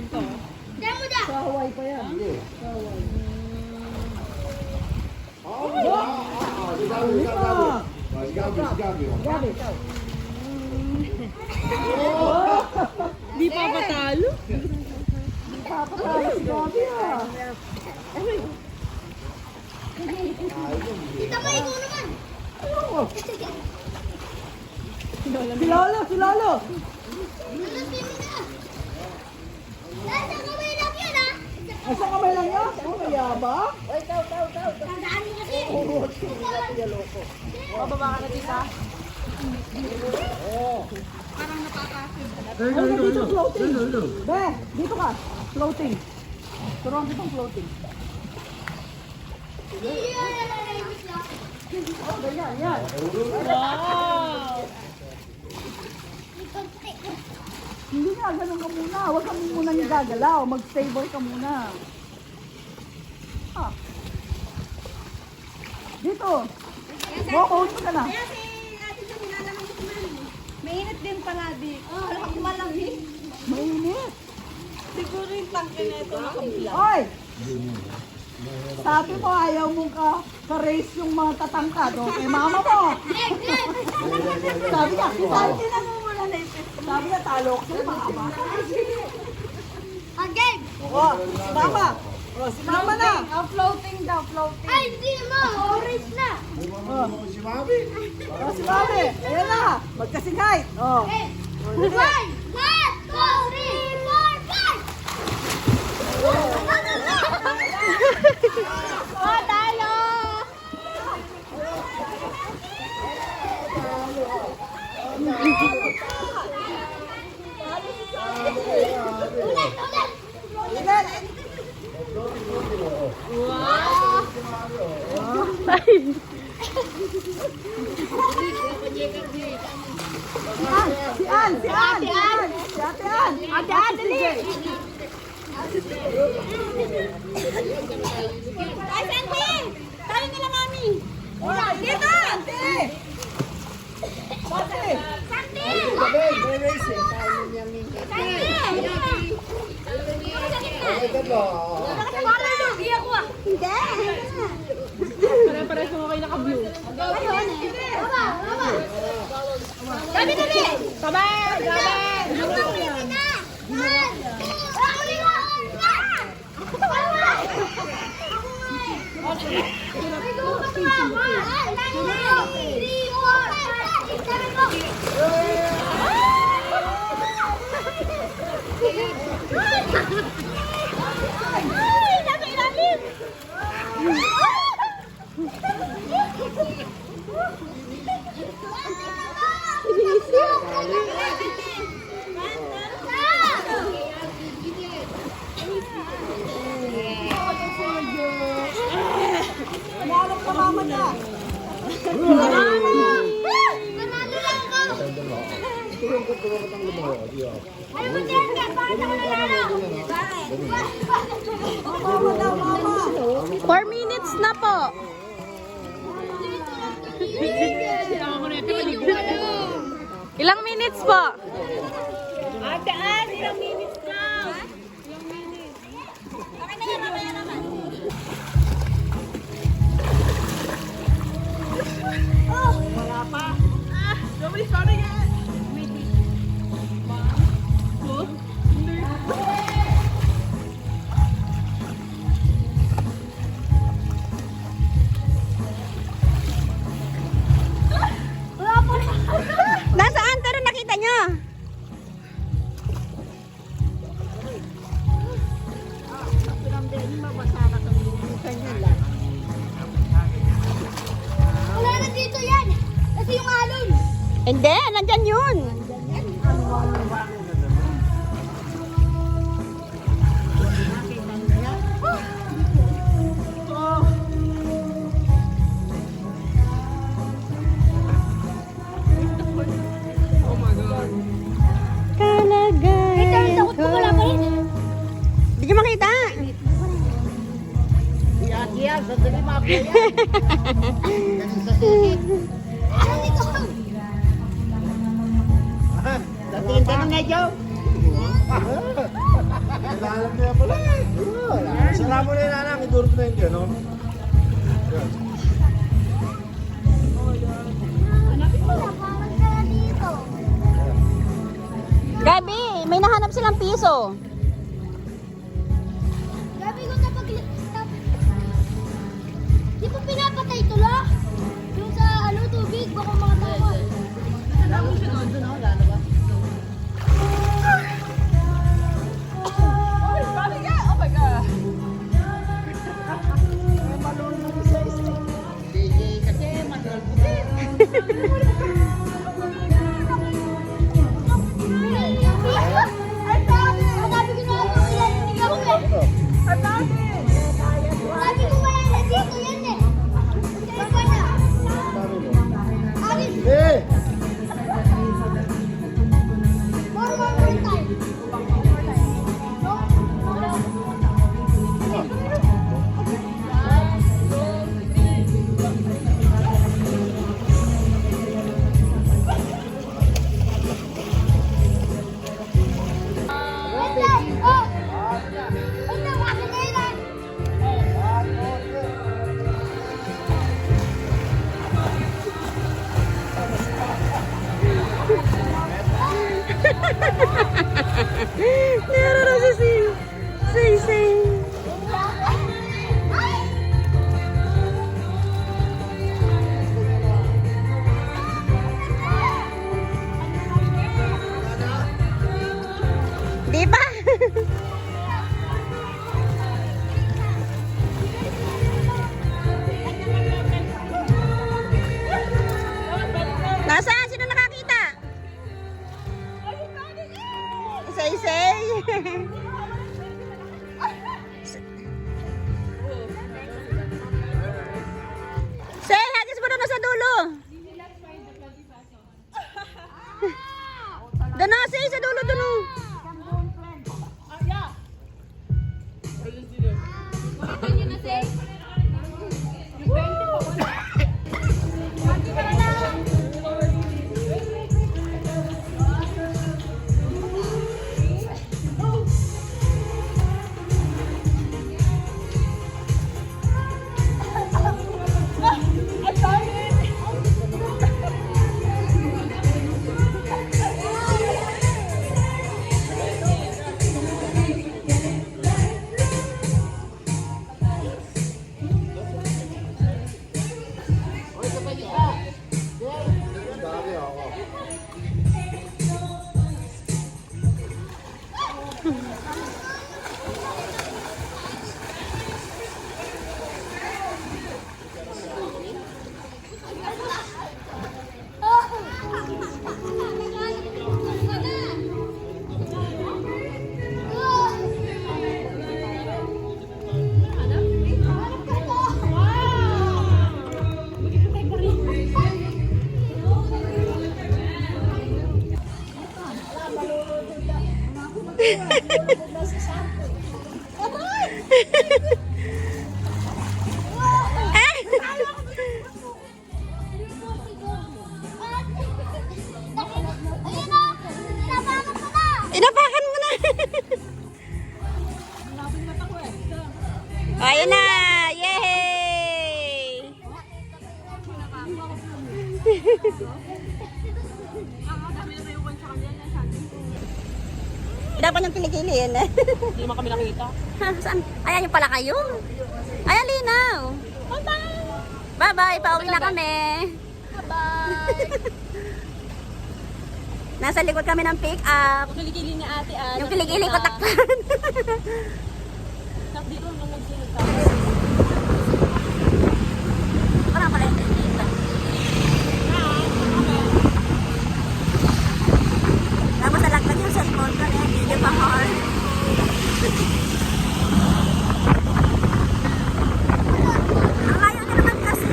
girl to. Sa Hawaii pa yan. Sa Hawaii. Gabi. Di pa patalo? Papatalo si Gabi ah. Kita mo, ikaw naman. Ayoko. Si Lolo. Alas, pili na. Nasa kamay lang yan, ha? Asa kamay lang yan? Oh, mayabang. Tandaan mo kasi. Bababa ka na tita? Ano dito floating? Be, dito ka. Floating. Turuan kitang floating. Oh, ganyan, yan. Wow! Hindi nga, ganun ka muna. Huwag ka muna yung gagalaw. Mag-stable ka muna. Ah. Dito. Hold ka na. Kaya si ate sa nilalamang ko man. Mainit din pala di. Oh, ako malamig. Mainit. Siguro yung tangke na ito nakabila. Oy! Sabi mo, ayaw mong ka-race yung mga tatangkad. Okay, mama mo. Sabi niya, sabi niya, talo ko sa mama. Again. Oh, si mama. Oh, si mama na. Floating daw, floating. Ay, hindi mo. Orange na. Oh, si mami. Ayan na. Magkasing height. Oh. Okay. 1, 2, 3, 4, 5. Oh, talo. Ulit. Wow! Si Ann. Si Ate Ann. Dali. Ay, Santi! Tayo nila, mami. Dito! Ate. Ate. Santi! Hindi ako ah. Hindi. Pare-pareho mo kayo naka-view. Ayun. Baba. Gabi. Tabi! Gabi! Nanalo ka mama na. Mama na, mama. 4 minutes na po. Ilang minutes po? Ate Ann, ilang minutes na? Wala pa. Nobody started yet. Nasaan? Pero nakita nyo? Wala na dito yan. Kasi yung alon. Hindi, nandyan yun. Kalagayan ko. Hindi nyo makita. naghahanap niya pala eh. Sarap mo na yung anak, idurot na yun, no? Gabi, may nahanap silang piso. Gabi ko kapag... Di ba pinapatay ito la? Yung sa ano, tubig, baka mga tawa. Lalo siya doon, doon, lalabas. Oh, bali ka! Oh my God! Eh! Narara si Sing Sing. Di ba? Nasaan? Sino nakakita? Say. Say, hagis mo doon sa dulo. Doon na, say, sa dulo, doon. Dami ako. Inapakan mo na. Ayun na. Yay! Dapat yung kilikili yan eh. Hindi naman kami nakita. Saan? Ayan yung pala kayo. Ayan, linaw. Bye-bye. Pauwi na kami. Bye! Nasa likod kami ng pick up. Kilikili ni ate Yung kilikili ko takpan. Dito nung nagsunod ka. Parang pala yung dito. Tapos nalaglag yung cellphone ko na video pa horn. Ang layo na naman kasi.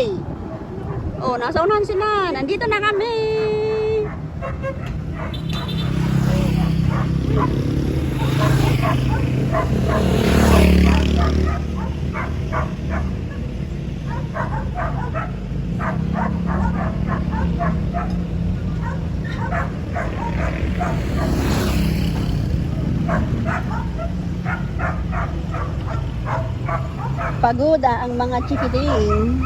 Hey! Oh, nasa unahan sila. Nandito na kami. Pagoda ang mga chikiting.